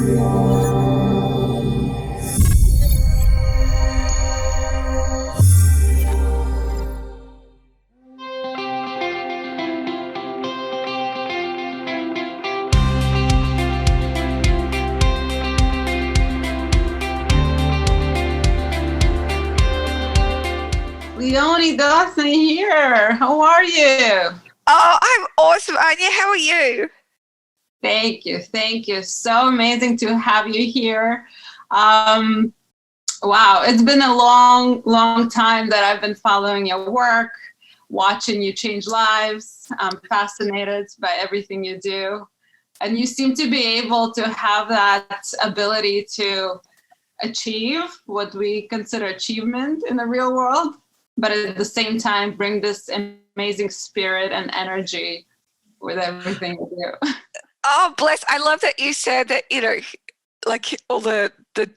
Leonie Dawson here. How are you? Oh, I'm awesome, Anya. How are you? Thank you. Thank you. So amazing to have you here. Um, wow, it's been a long, long time that I've been following your work, watching you change lives. I'm fascinated by everything you do. And you seem to be able to have that ability to achieve what we consider achievement in the real world, but at the same time, bring this amazing spirit and energy with everything you do. Oh, bless. I love that you said that, like all the the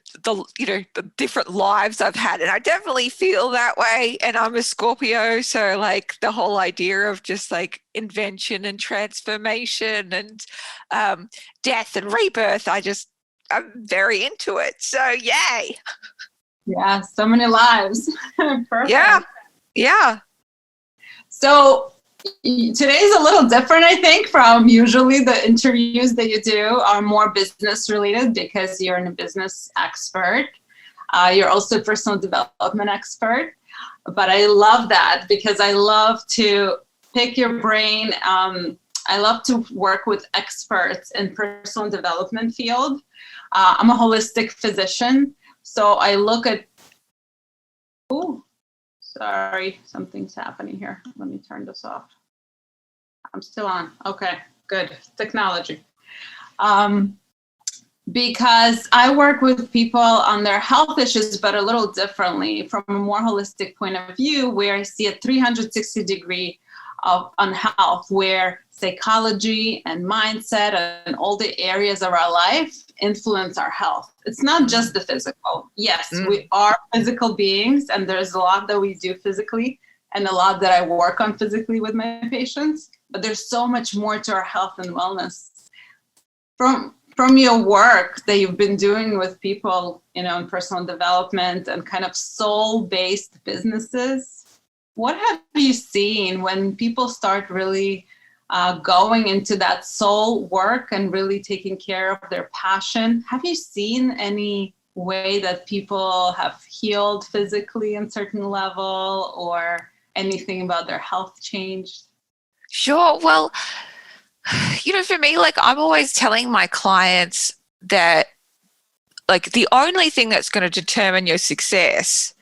different lives I've had. And I definitely feel that way. And I'm a Scorpio. So like the whole idea of just like invention and transformation and death and rebirth, I'm very into it. So yay. Yeah, so many lives. Perfect. Yeah. Yeah. So today's a little different, I think, from usually the interviews that you do are more business related because you're a business expert. You're also a personal development expert. But I love that because I love to pick your brain. I love to work with experts in personal development field. I'm a holistic physician. So I look at, oh, sorry, something's happening here. Let me turn this off. I'm still on. Okay, good. Technology. Because I work with people on their health issues, but a little differently from a more holistic point of view, where I see a 360-degree on health, where psychology and mindset and all the areas of our life influence our health. It's not just the physical. Yes, we are physical beings, and there's a lot that we do physically and a lot that I work on physically with my patients, but there's so much more to our health and wellness. From your work that you've been doing with people, in personal development and kind of soul-based businesses, what have you seen when people start really going into that soul work and really taking care of their passion? Have you seen any way that people have healed physically in certain level or anything about their health changed? Sure. Well, for me, like I'm always telling my clients that like the only thing that's going to determine your success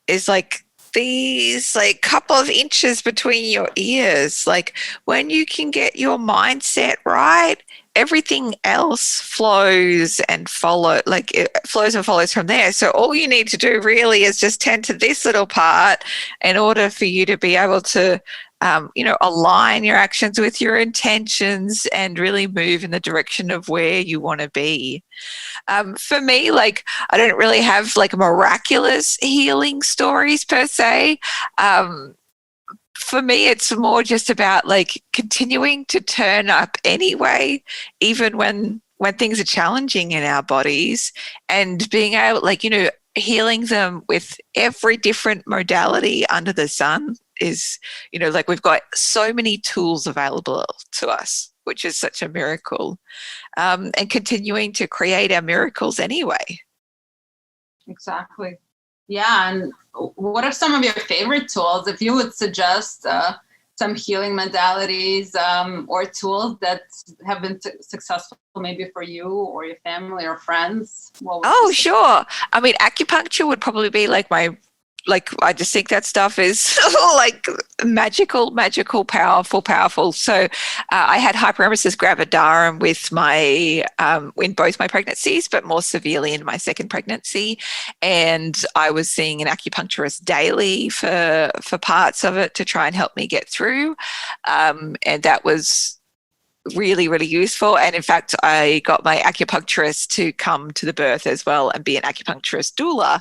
is like these like couple of inches between your ears. Like when you can get your mindset right, everything else flows and follows from there. So all you need to do really is just tend to this little part in order for you to be able to align your actions with your intentions and really move in the direction of where you want to be. For me, like I don't really have like miraculous healing stories per se. For me, it's more just about like continuing to turn up anyway, even when things are challenging in our bodies, and being able, like, healing them with every different modality under the sun is, like we've got so many tools available to us, which is such a miracle, and continuing to create our miracles anyway. Exactly. Yeah. And what are some of your favorite tools? If you would suggest some healing modalities or tools that have been successful maybe for you or your family or friends? Oh, sure. I mean, acupuncture would probably be like I just think that stuff is like magical, powerful. So I had hyperemesis gravidarum with in both my pregnancies, but more severely in my second pregnancy. And I was seeing an acupuncturist daily for parts of it to try and help me get through. And that was really, really useful. And in fact, I got my acupuncturist to come to the birth as well and be an acupuncturist doula,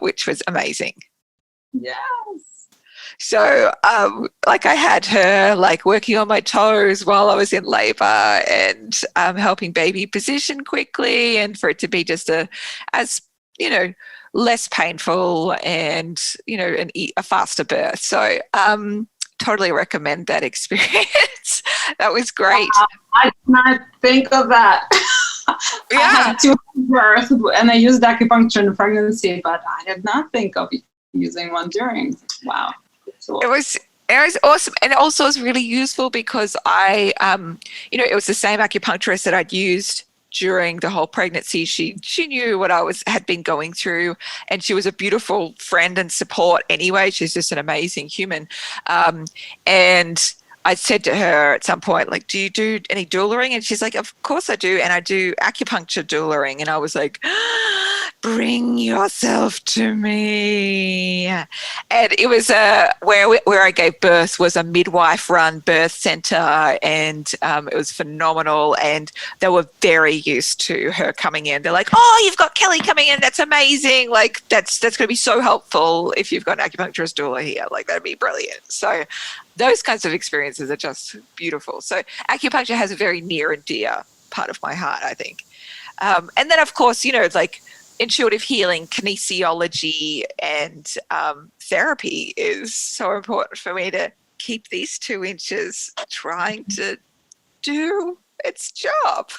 which was amazing. Yes. So, like I had her like working on my toes while I was in labor and helping baby position quickly and for it to be just as, you know, less painful and, you know, a faster birth. So, totally recommend that experience. That was great. I did not think of that. Yeah. I had two births and I used acupuncture in pregnancy, but I did not think of using one during. Wow. So, It was awesome, and it also was really useful because I, you know, it was the same acupuncturist that I'd used during the whole pregnancy. She knew what had been going through, and she was a beautiful friend and support. Anyway, she's just an amazing human, and I said to her at some point, like, do you do any doularing? And she's like, of course I do. And I do acupuncture doularing. And I was like, bring yourself to me. And it was where I gave birth was a midwife run birth center. And it was phenomenal. And they were very used to her coming in. They're like, oh, you've got Kelly coming in. That's amazing. Like, that's going to be so helpful if you've got an acupuncturist doula here. Like, that'd be brilliant. So those kinds of experiences are just beautiful. So acupuncture has a very near and dear part of my heart, I think. And then, of course, you know, like intuitive healing, kinesiology, and therapy is so important for me to keep these 2 inches trying to do its job.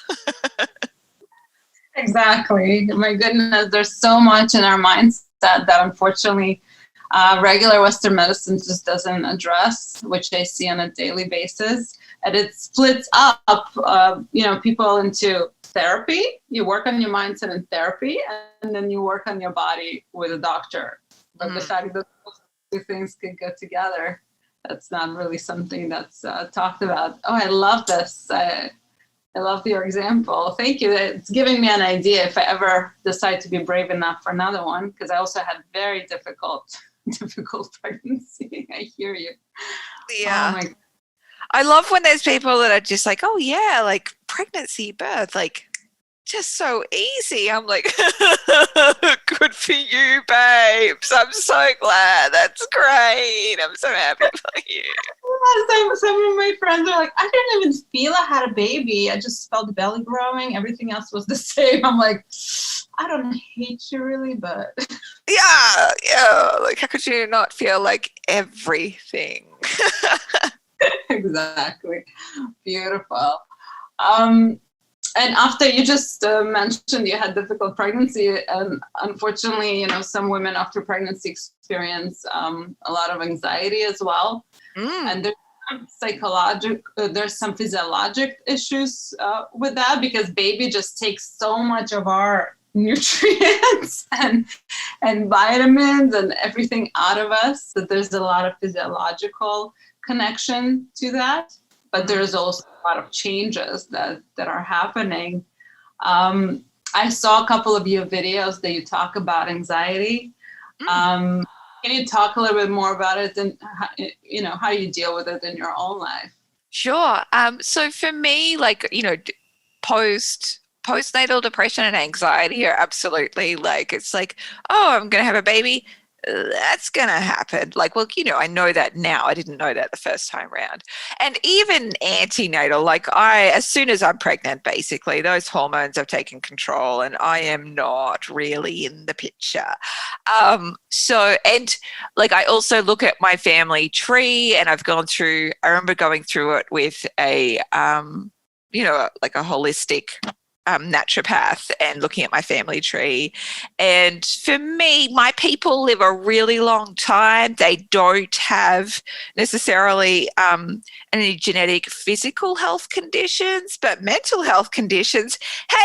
exactly. My goodness, there's so much in our mindset that unfortunately regular Western medicine just doesn't address, which I see on a daily basis. And it splits up, you know, people into therapy. You work on your mindset in therapy, and then you work on your body with a doctor. But the fact that those 2 things could go together, that's not really something that's talked about. Oh, I love this. I love your example. Thank you. It's giving me an idea if I ever decide to be brave enough for another one, because I also had very difficult pregnancy. I hear you. Yeah. Oh my. I love when there's people that are just like, oh yeah, like pregnancy, birth, like just so easy. I'm like, good for you, babes. I'm so glad. That's great. I'm so happy for you. Some of my friends are like, I didn't even feel I had a baby. I just felt the belly growing. Everything else was the same. I'm like, I don't hate you really, but yeah. Like, how could you not feel like everything? exactly. Beautiful. And after you just mentioned you had difficult pregnancy, and unfortunately, you know, some women after pregnancy experience a lot of anxiety as well. And there's some there's some physiologic issues with that, because baby just takes so much of our nutrients and vitamins and everything out of us that there's a lot of physiological connection to that. But there's also a lot of changes that are happening. I saw a couple of your videos that you talk about anxiety. Can you talk a little bit more about it and, you know, how you deal with it in your own life? Sure. So for me, like, you know, postnatal depression and anxiety are absolutely like, it's like, oh, I'm going to have a baby. That's going to happen. Like, well, you know, I know that now. I didn't know that the first time round. And even antenatal, like as soon as I'm pregnant, basically, those hormones have taken control and I am not really in the picture. And like, I also look at my family tree and I remember going through it with a, you know, like a holistic naturopath and looking at my family tree. And for me, my people live a really long time. They don't have necessarily any genetic physical health conditions, but mental health conditions. Hey,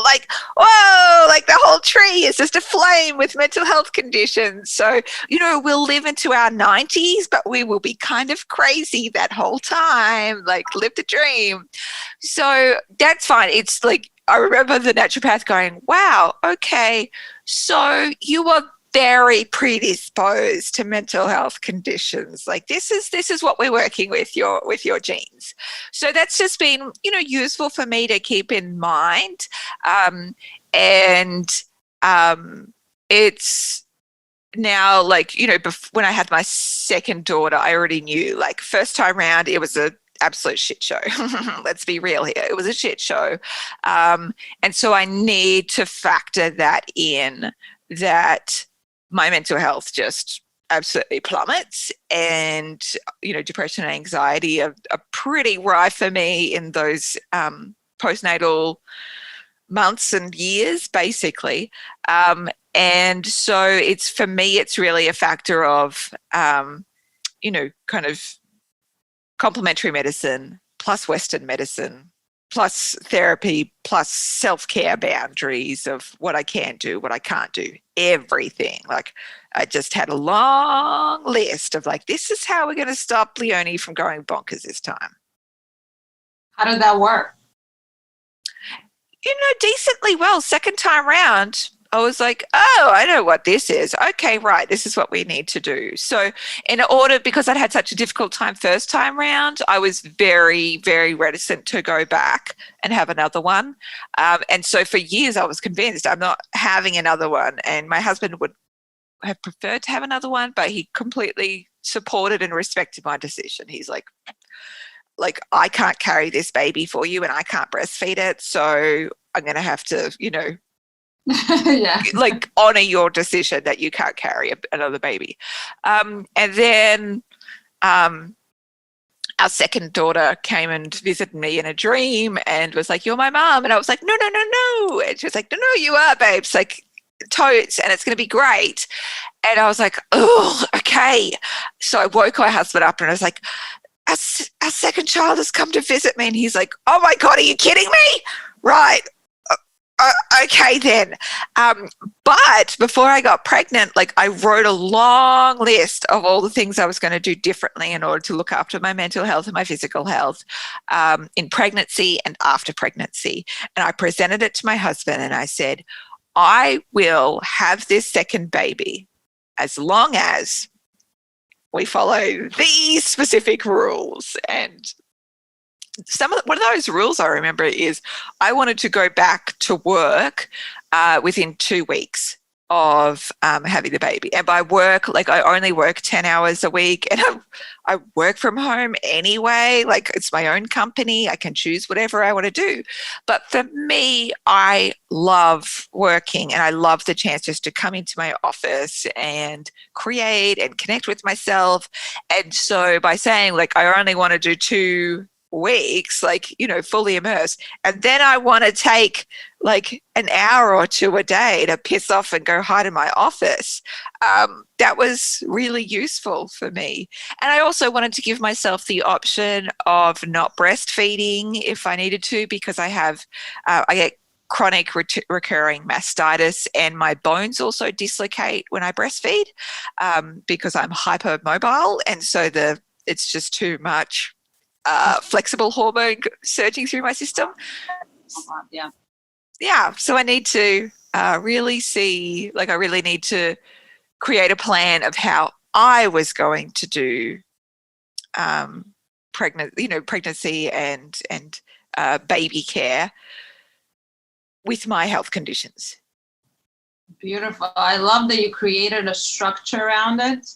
like, whoa, like the whole tree is just aflame with mental health conditions. So, you know, we'll live into our 90s, but we will be kind of crazy that whole time, like live the dream. So that's fine. It's like, I remember the naturopath going, wow, okay, so you are very predisposed to mental health conditions. Like this is what we're working with your genes. So that's just been, you know, useful for me to keep in mind. It's now, like, when I had my second daughter, I already knew, like, first time round, it was a absolute shit show. Let's be real here. It was a shit show. And so I need to factor that in, that my mental health just absolutely plummets, and, depression and anxiety are pretty rife for me in those postnatal months and years, basically. And so for me, it's really a factor of, kind of complementary medicine plus Western medicine plus therapy plus self-care boundaries of what I can do, what I can't do, everything. Like, I just had a long list of, like, this is how we're going to stop Leonie from going bonkers this time. How did that work? Decently well. Second time round, I was like, oh, I know what this is. Okay, right. This is what we need to do. So because I'd had such a difficult time first time round, I was very, very reticent to go back and have another one. And so for years I was convinced I'm not having another one. And my husband would have preferred to have another one, but he completely supported and respected my decision. He's like, I can't carry this baby for you and I can't breastfeed it. So I'm going to have to, yeah. like, honor your decision that you can't carry another baby. And then our second daughter came and visited me in a dream and was like, you're my mom. And I was like, no. And she was like, no, you are, babes. Like, totes, and it's going to be great. And I was like, oh, okay. So I woke my husband up and I was like, our second child has come to visit me. And he's like, oh my God, are you kidding me? Right. Okay then. But before I got pregnant, like, I wrote a long list of all the things I was going to do differently in order to look after my mental health and my physical health in pregnancy and after pregnancy. And I presented it to my husband and I said, I will have this second baby as long as we follow these specific rules. And one of those rules I remember is I wanted to go back to work within 2 weeks of having the baby. And by work, like, I only work 10 hours a week and I work from home anyway. Like, it's my own company. I can choose whatever I want to do. But for me, I love working and I love the chance just to come into my office and create and connect with myself. And so by saying, like, I only want to do 2 weeks, like, fully immersed, and then I want to take like an hour or 2 a day to piss off and go hide in my office, that was really useful for me. And I also wanted to give myself the option of not breastfeeding if I needed to, because I get chronic recurring mastitis, and my bones also dislocate when I breastfeed because I'm hypermobile, and so it's just too much flexible hormone surging through my system. Yeah. So I need to really need to create a plan of how I was going to do pregnancy and baby care with my health conditions. Beautiful. I love that you created a structure around it.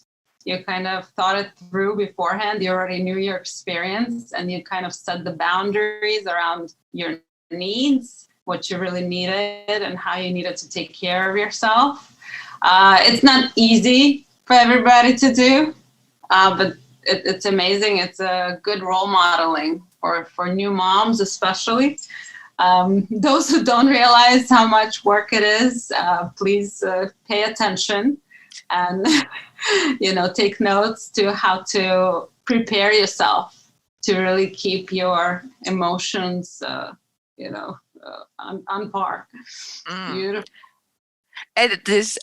You kind of thought it through beforehand. You already knew your experience and you kind of set the boundaries around your needs, what you really needed and how you needed to take care of yourself. It's not easy for everybody to do, but it's amazing. It's a good role modeling for new moms, especially. Those who don't realize how much work it is, please pay attention and take notes to how to prepare yourself to really keep your emotions on par. Beautiful. And there's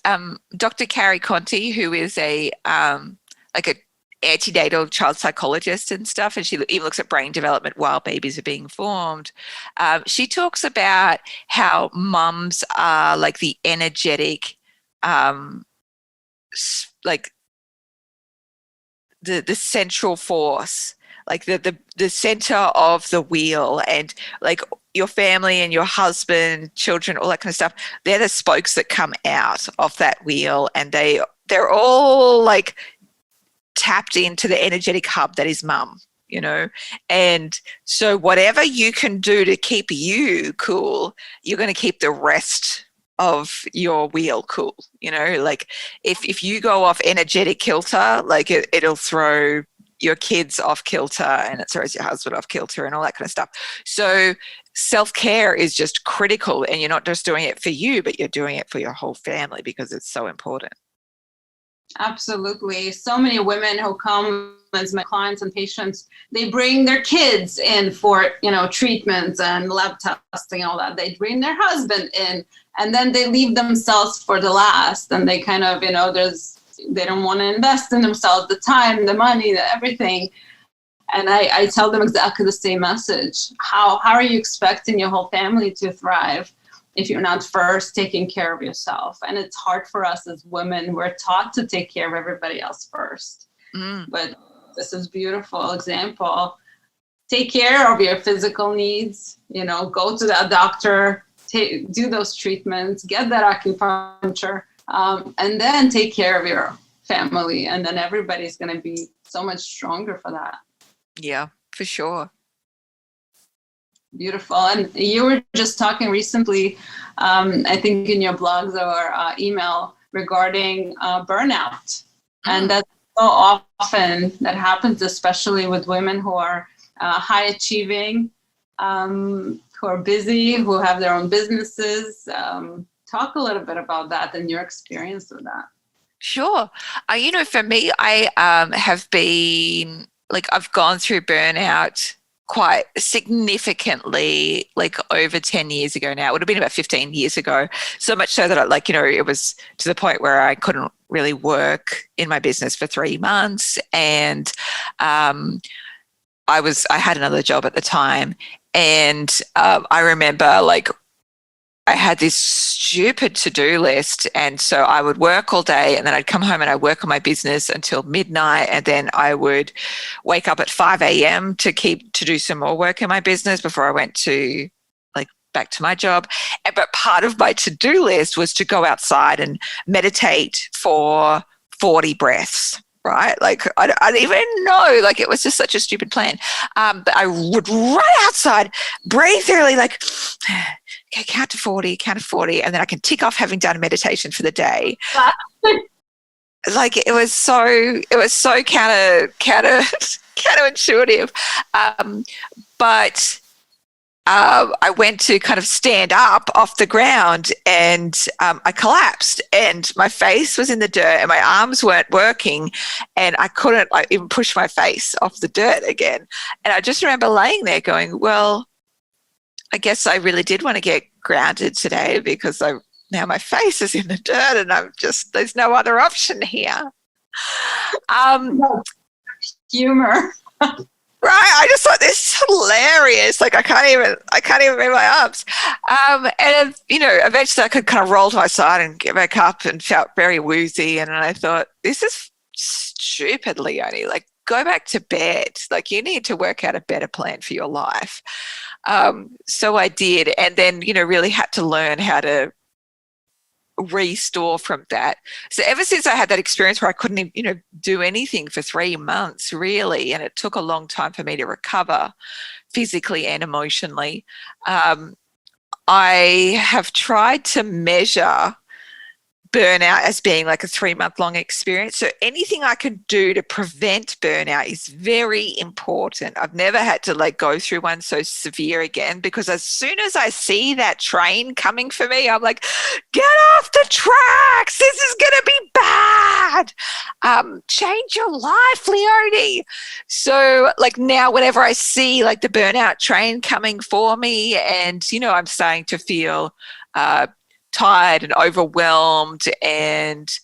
Dr. Carrie Conti, who is a antenatal child psychologist and stuff, and she even looks at brain development while babies are being formed. She talks about how mums are like the energetic, like the central force, like the center of the wheel, and like your family and your husband, children, all that kind of stuff, they're the spokes that come out of that wheel, and they they're all like tapped into the energetic hub that is mum, you know. And so whatever you can do to keep you cool, you're going to keep the rest of your wheel cool, you know. Like if you go off energetic kilter, like it'll throw your kids off kilter, and it throws your husband off kilter and all that kind of stuff. So self-care is just critical, and you're not just doing it for you, but you're doing it for your whole family because it's so important. Absolutely. So many women who come as my clients and patients, they bring their kids in for, treatments and lab testing and all that. They bring their husband in, and then they leave themselves for the last. And they kind of, they don't want to invest in themselves, the time, the money, everything. And I tell them exactly the same message. How are you expecting your whole family to thrive if you're not first taking care of yourself? And it's hard for us as women. We're taught to take care of everybody else first. But this is a beautiful example. Take care of your physical needs, go to that doctor, do those treatments, get that acupuncture, and then take care of your family. And then everybody's going to be so much stronger for that. Yeah, for sure. Beautiful. And you were just talking recently, I think in your blogs or email regarding burnout. And that's so often that happens, especially with women who are high achieving, who are busy, who have their own businesses. Talk a little bit about that and your experience with that. Sure. For me, I have been, I've gone through burnout quite significantly, over 10 years ago now. It would have been about 15 years ago. So much so that it was to the point where I couldn't really work in my business for 3 months. And I had another job at the time. And I remember I had this stupid to-do list, and so I would work all day, and then I'd come home and I'd work on my business until midnight, and then I would wake up at 5 a.m. to do some more work in my business before I went to back to my job. But part of my to-do list was to go outside and meditate for 40 breaths. Right? I didn't even know, it was just such a stupid plan. But I would run outside, breathe thoroughly, okay, count to 40, and then I can tick off having done meditation for the day. It was so counterintuitive. But I went to kind of stand up off the ground, and I collapsed, and my face was in the dirt, and my arms weren't working, and I couldn't even push my face off the dirt again. And I just remember laying there going, well, I guess I really did want to get grounded today, because now my face is in the dirt, and there's no other option here. Humor. Right, I just thought this is hilarious. I can't even move my arms. And eventually I could kind of roll to my side and get back up, and felt very woozy. And I thought, this is stupid, Leonie. Go back to bed. You need to work out a better plan for your life. So I did, and then really had to learn how to restore from that. So ever since I had that experience where I couldn't do anything for 3 months really, and it took a long time for me to recover physically and emotionally, I have tried to measure burnout as being a 3-month-long experience. So anything I can do to prevent burnout is very important. I've never had to go through one so severe again, because as soon as I see that train coming for me, I'm like, get off the tracks. This is going to be bad. Change your life, Leonie. So now whenever I see the burnout train coming for me, and, I'm starting to feel tired and overwhelmed, and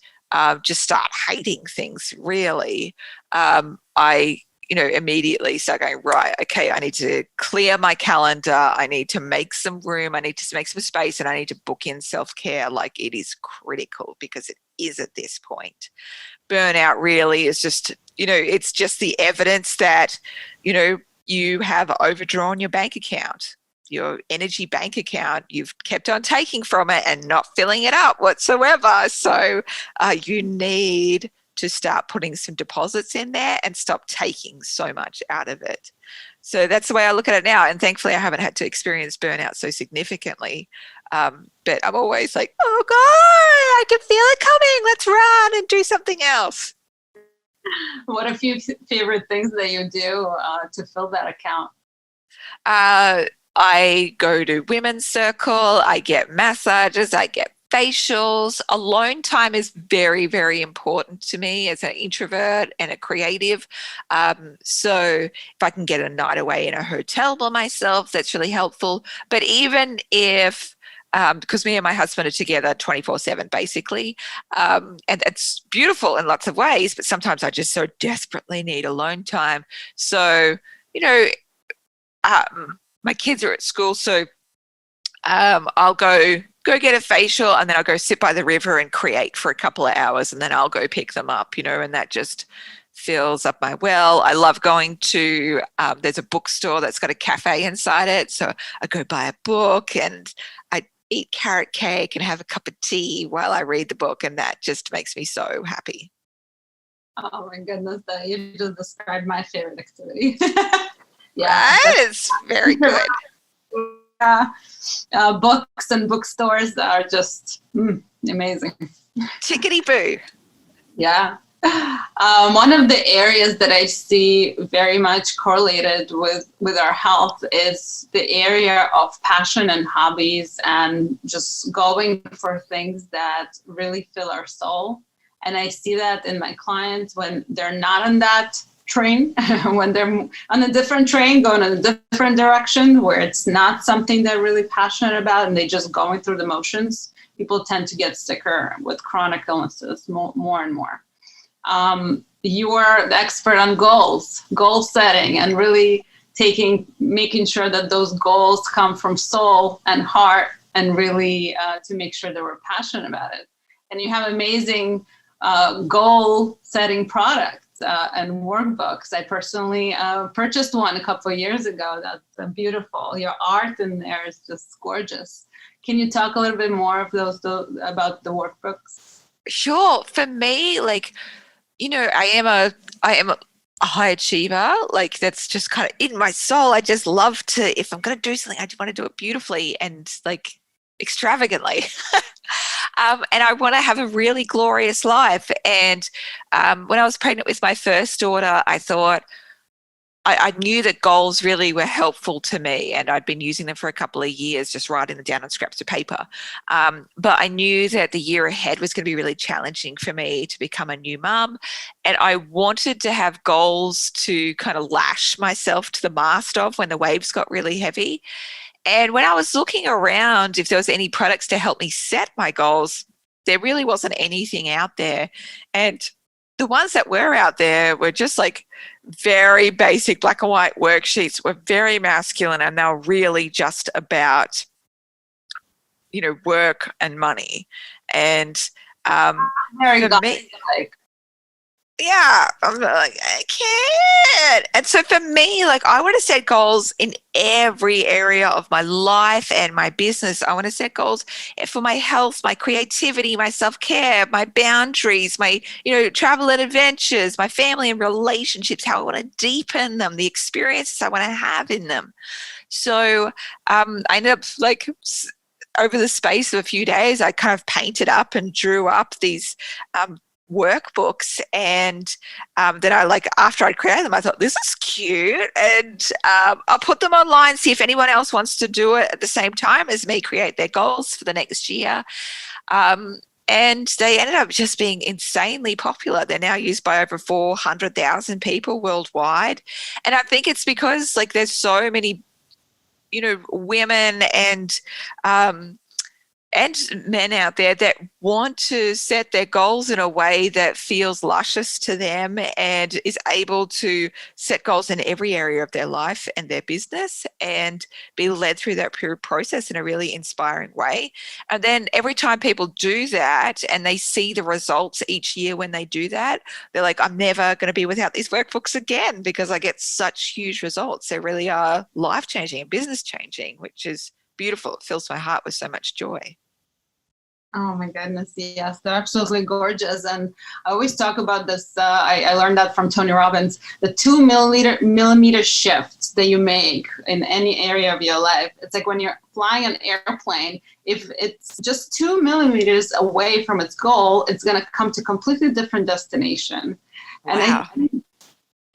just start hating things really, I immediately start going, right, okay, I need to clear my calendar, I need to make some room, I need to make some space, and I need to book in self-care. It is critical, because it is at this point. Burnout really is just, it's just the evidence that you have overdrawn your bank account. your energy bank account, you've kept on taking from it and not filling it up whatsoever. So you need to start putting some deposits in there and stop taking so much out of it. So that's the way I look at it now. And thankfully, I haven't had to experience burnout so significantly. But I'm always like, oh God, I can feel it coming. Let's run and do something else. What are a few favorite things that you do to fill that account? I go to women's circle. I get massages. I get facials. Alone time is very, very important to me as an introvert and a creative. So if I can get a night away in a hotel by myself, that's really helpful. But even if because me and my husband are together 24/7 basically. And it's beautiful in lots of ways, but sometimes I just so desperately need alone time. So, my kids are at school, so I'll go get a facial, and then I'll go sit by the river and create for a couple of hours, and then I'll go pick them up, and that just fills up my well. I love going to, there's a bookstore that's got a cafe inside it, so I go buy a book and I eat carrot cake and have a cup of tea while I read the book, and that just makes me so happy. Oh my goodness, you just described my favorite activity. Yeah, it's very good. Books and bookstores are just amazing. Tickety boo. Yeah. One of the areas that I see very much correlated with our health is the area of passion and hobbies, and just going for things that really fill our soul. And I see that in my clients when they're not on that train, when they're on a different train, going in a different direction, where it's not something they're really passionate about and they're just going through the motions. People tend to get sicker with chronic illnesses more and more. You are the expert on goal setting, and really making sure that those goals come from soul and heart, and really to make sure that we're passionate about it. And you have amazing goal setting products and workbooks. I personally purchased one a couple of years ago. That's beautiful. Your art in there is just gorgeous. Can you talk a little bit more of about the workbooks? Sure. For me, I am a high achiever. Like, that's just kind of in my soul. I just love to, if I'm going to do something, I just want to do it beautifully and extravagantly. And I want to have a really glorious life. And when I was pregnant with my first daughter, I thought, I knew that goals really were helpful to me, and I'd been using them for a couple of years, just writing them down on scraps of paper. But I knew that the year ahead was going to be really challenging for me to become a new mum. And I wanted to have goals to kind of lash myself to the mast of when the waves got really heavy. And when I was looking around, if there was any products to help me set my goals, there really wasn't anything out there. And the ones that were out there were just very basic black and white worksheets, were very masculine, and they were really just about, work and money. And Very for me, yeah, I'm like, I can't. And so for me, I want to set goals in every area of my life and my business. I want to set goals for my health, my creativity, my self-care, my boundaries, my, travel and adventures, my family and relationships, how I want to deepen them, the experiences I want to have in them. So I ended up over the space of a few days, I kind of painted up and drew up these workbooks, and that I after I'd created them, I thought, this is cute, and I'll put them online, see if anyone else wants to do it at the same time as me, create their goals for the next year. And they ended up just being insanely popular. They're now used by over 400,000 people worldwide, and I think it's because there's so many women and and men out there that want to set their goals in a way that feels luscious to them and is able to set goals in every area of their life and their business and be led through that process in a really inspiring way. And then every time people do that and they see the results each year when they do that, they're like, I'm never going to be without these workbooks again because I get such huge results. They really are life-changing and business-changing, which is beautiful. It fills my heart with so much joy. Oh my goodness, yes, they're absolutely gorgeous. And I always talk about this, I learned that from Tony Robbins, the 2 millimeter shift that you make in any area of your life. It's like when you're flying an airplane, if it's just 2 millimeters away from its goal, it's going to come to a completely different destination. And Wow.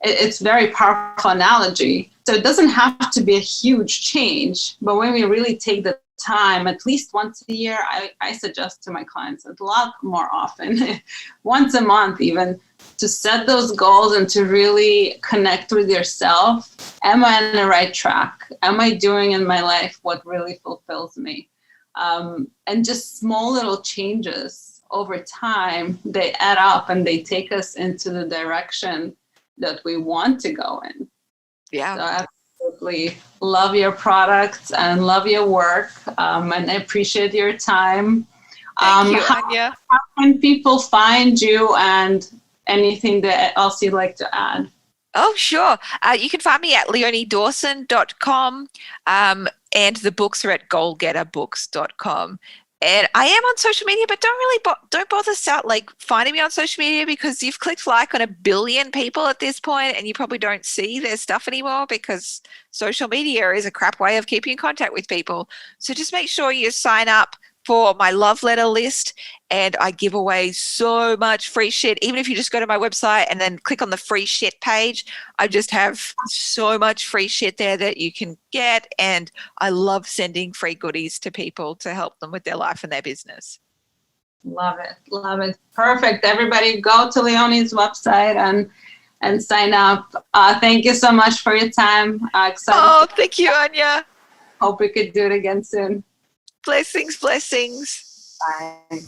it's very powerful analogy. So it doesn't have to be a huge change, but when we really take the time, at least once a year, I suggest to my clients a lot more often, once a month even, to set those goals and to really connect with yourself. Am I on the right track? Am I doing in my life what really fulfills me? And just small little changes over time, they add up and they take us into the direction that we want to go in. Yeah. So absolutely love your products and love your work, and I appreciate your time. Thank you, Anya. How can people find you and anything else you'd like to add? Oh, sure. You can find me at leoniedawson.com, and the books are at goalgetterbooks.com. And I am on social media, but don't bother start like finding me on social media because you've clicked like on 1 billion people at this point, and you probably don't see their stuff anymore because social media is a crap way of keeping in contact with people. So just make sure you sign up for my love letter list, and I give away so much free shit. Even if you just go to my website and then click on the free shit page, I just have so much free shit there that you can get. And I love sending free goodies to people to help them with their life and their business. Love it. Love it. Perfect. Everybody go to Leonie's website and sign up. Thank you so much for your time. Oh, thank you, Anya. Hope we could do it again soon. Blessings, blessings. Bye.